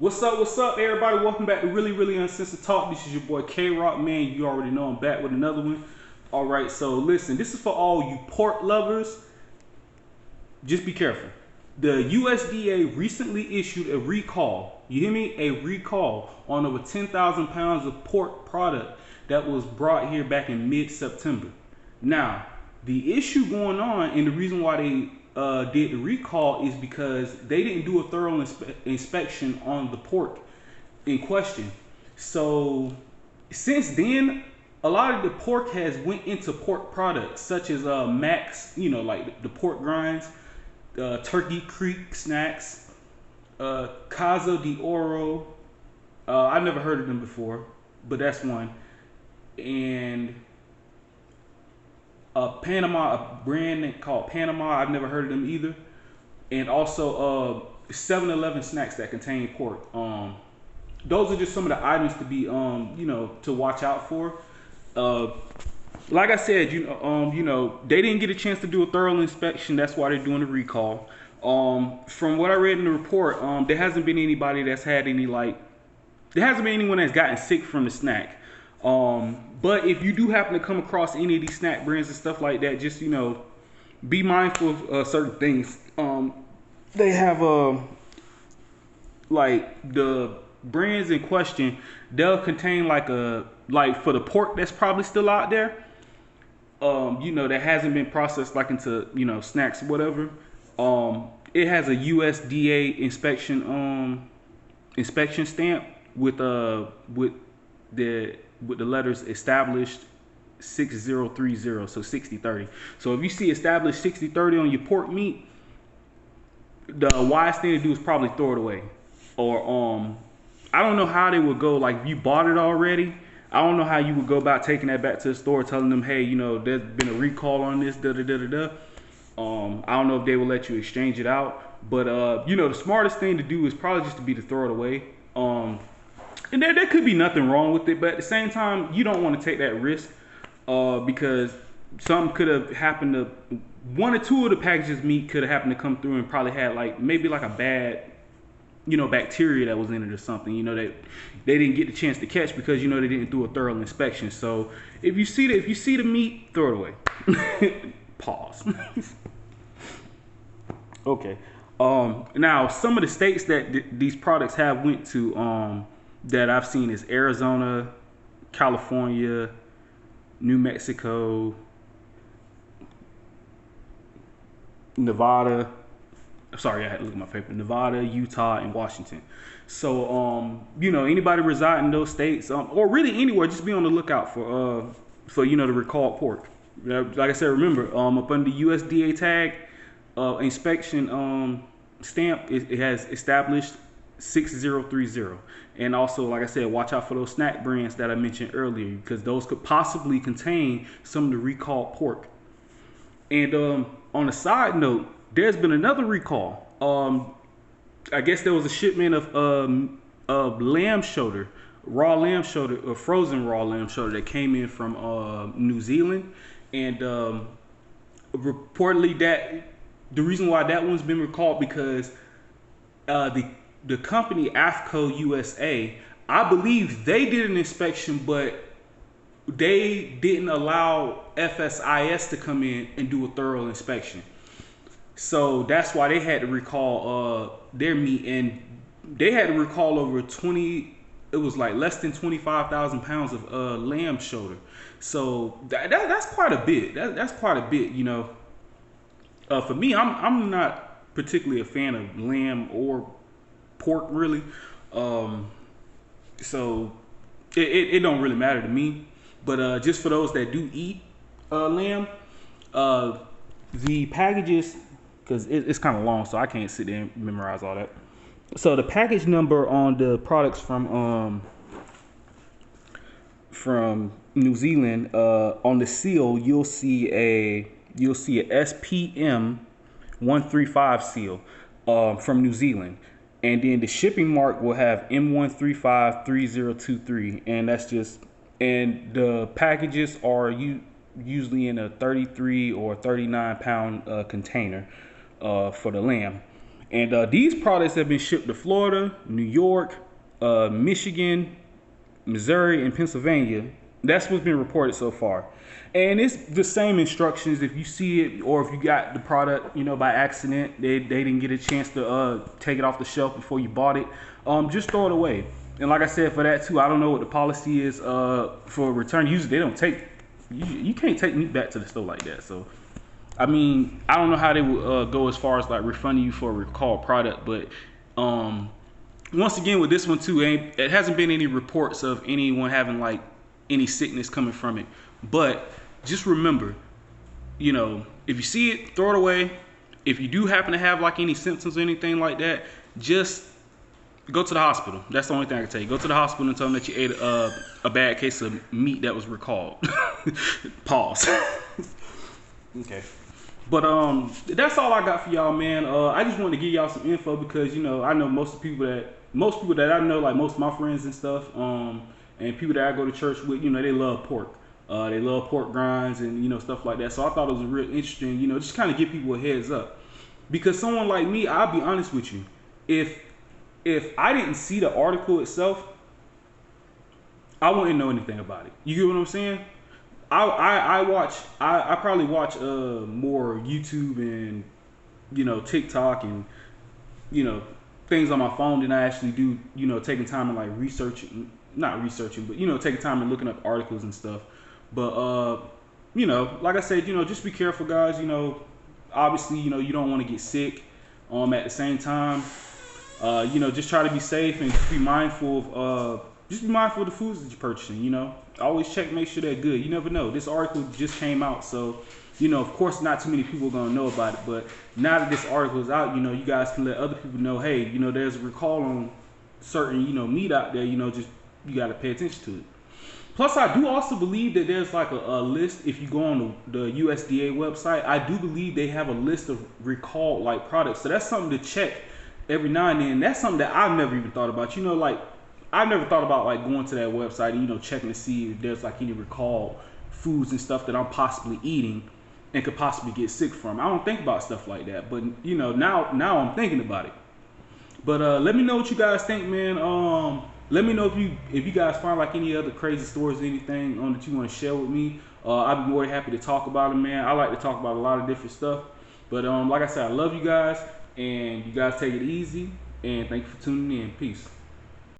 What's up, everybody? Welcome back to Really Uncensored Talk. This is your boy K-Rock, man. You already know I'm back with another one. All right, so listen, this is for all you pork lovers. Just be careful. The USDA recently issued a recall. You hear me? A recall on over 10,000 pounds of pork product that was brought here back in mid-September. Now, the issue going on and the reason why they did the recall is because they didn't do a thorough inspection on the pork in question. So since then, a lot of the pork has went into pork products such as Max, like the pork grinds, Turkey Creek snacks, Caso de Oro. I've never heard of them before, but that's one. And Panama, a brand called Panama. I've never heard of them either. And also 7-Eleven snacks that contain pork. Those are just some of the items to be, to watch out for. Like I said, they didn't get a chance to do a thorough inspection. That's why they're doing the recall. From what I read in the report, there hasn't been anybody that's had there hasn't been anyone that's gotten sick from the snack. But if you do happen to come across any of these snack brands and stuff like that, just, be mindful of certain things. They have, like the brands in question, they'll contain like for the pork that's probably still out there, that hasn't been processed like into, snacks or whatever. It has a USDA inspection stamp with the letters established 6030, so 6030. So if you see established 6030 on your pork meat, the wise thing to do is probably throw it away. Or I don't know how they would go, like if you bought it already, I don't know how you would go about taking that back to the store, telling them, hey, there's been a recall on this, I don't know if they will let you exchange it out, but the smartest thing to do is probably just to throw it away. And there could be nothing wrong with it, but at the same time, you don't want to take that risk because something could have happened to one or two of the packages meat could have happened to come through and probably had maybe a bad, bacteria that was in it or something, that they didn't get the chance to catch because, they didn't do a thorough inspection. So if you see the meat, throw it away. Pause. Okay. Now some of the states that these products have went to, that I've seen is Arizona, California, New Mexico, Nevada. Sorry, I had to look at my paper. Nevada, Utah, and Washington. So, anybody reside in those states, or really anywhere, just be on the lookout for the recalled pork. Like I said, remember, up under the USDA tag, inspection stamp, it has established 6030. And also, like I said, watch out for those snack brands that I mentioned earlier, because those could possibly contain some of the recalled pork. And on a side note, there's been another recall. I guess there was a shipment of lamb shoulder, raw lamb shoulder, or frozen raw lamb shoulder that came in from New Zealand, and reportedly that the reason why that one's been recalled because the company AFCO USA, I believe they did an inspection, but they didn't allow FSIS to come in and do a thorough inspection. So that's why they had to recall their meat, and they had to recall over 20. It was like less than 25,000 pounds of lamb shoulder. So that's quite a bit. That's quite a bit, For me, I'm not particularly a fan of lamb or pork really, so it don't really matter to me. But just for those that do eat lamb, the packages, because it's kind of long, so I can't sit there and memorize all that. So the package number on the products from New Zealand, on the seal you'll see a SPM 135 seal from New Zealand. And then the shipping mark will have M1353023, and the packages are usually in a 33 or 39 pound container for the lamb. And these products have been shipped to Florida, New York, Michigan, Missouri, and Pennsylvania. That's what's been reported so far. And it's the same instructions. If you see it, or if you got the product, by accident, they didn't get a chance to take it off the shelf before you bought it, just throw it away. And like I said, for that too, I don't know what the policy is for return. Usually they don't take, you can't take meat back to the store like that. So, I mean, I don't know how they would go as far as like refunding you for a recalled product, but once again with this one too, it hasn't been any reports of anyone having like any sickness coming from it. But just remember, if you see it, throw it away. If you do happen to have like any symptoms or anything like that, just go to the hospital. That's the only thing I can tell you. Go to the hospital and tell them that you ate a bad case of meat that was recalled. Pause. Okay. But that's all I got for y'all, man. I just wanted to give y'all some info because I know most people that I know, like most of my friends and stuff, and people that I go to church with, they love pork. They love pork grinds and stuff like that. So I thought it was real interesting, just kind of give people a heads up. Because someone like me, I'll be honest with you, if I didn't see the article itself, I wouldn't know anything about it. You get what I'm saying? I probably watch more YouTube and TikTok and things on my phone than I actually do taking time and like not researching, but taking time and looking up articles and stuff. But like I said, just be careful, guys. Obviously, you don't want to get sick. At the same time, just try to be safe and be mindful of just be mindful of the foods that you're purchasing. Always check, make sure they're good. You never know. This article just came out, so of course not too many people are gonna know about it, but now that this article is out, you guys can let other people know, hey, there's a recall on certain meat out there. Just you got to pay attention to it. Plus, I do also believe that there's like a list. If you go on the USDA website, I do believe they have a list of recalled like products. So that's something to check every now and then. That's something that I've never even thought about. Like I've never thought about like going to that website and checking to see if there's like any recalled foods and stuff that I'm possibly eating and could possibly get sick from. I don't think about stuff like that, but now I'm thinking about it. But let me know what you guys think, man. Let me know if you guys find like any other crazy stories or anything that you want to share with me. I'd be more than happy to talk about it, man. I like to talk about a lot of different stuff. But like I said, I love you guys, and you guys take it easy. And thank you for tuning in. Peace.